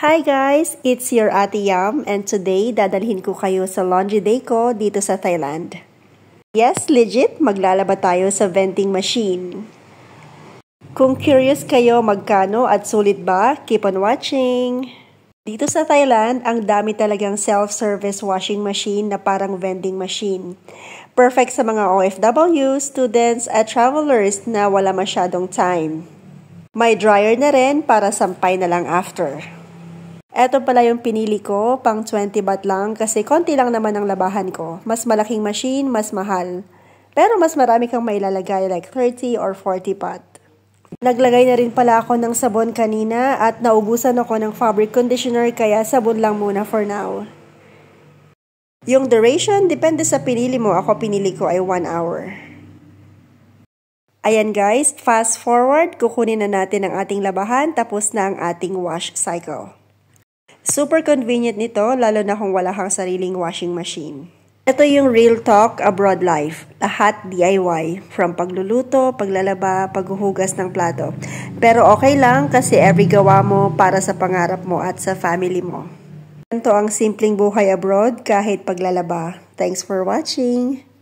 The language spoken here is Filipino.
Hi guys! It's your Ate Yam and today dadalhin ko kayo sa laundry day ko dito sa Thailand. Yes, legit, maglalaba tayo sa vending machine. Kung curious kayo magkano at sulit ba, keep on watching! Dito sa Thailand, ang dami talagang self-service washing machine na parang vending machine. Perfect sa mga OFW, students at travelers na wala masyadong time. May dryer na rin para sampay na lang after. Eto pala yung pinili ko, pang 20 baht lang kasi konti lang naman ang labahan ko. Mas malaking machine, mas mahal. Pero mas marami kang mailalagay like 30 or 40 baht. Naglagay na rin pala ako ng sabon kanina at naubusan ako ng fabric conditioner kaya sabon lang muna for now. Yung duration, depende sa pinili mo. Ako pinili ko ay 1 hour. Ayan guys, fast forward, kukunin na natin ang ating labahan tapos na ang ating wash cycle. Super convenient nito, lalo na kung wala kang sariling washing machine. Ito yung real talk abroad life. Lahat DIY. From pagluluto, paglalaba, paghuhugas ng plato. Pero okay lang kasi every gawa mo para sa pangarap mo at sa family mo. Ito ang simpleng buhay abroad kahit paglalaba. Thanks for watching!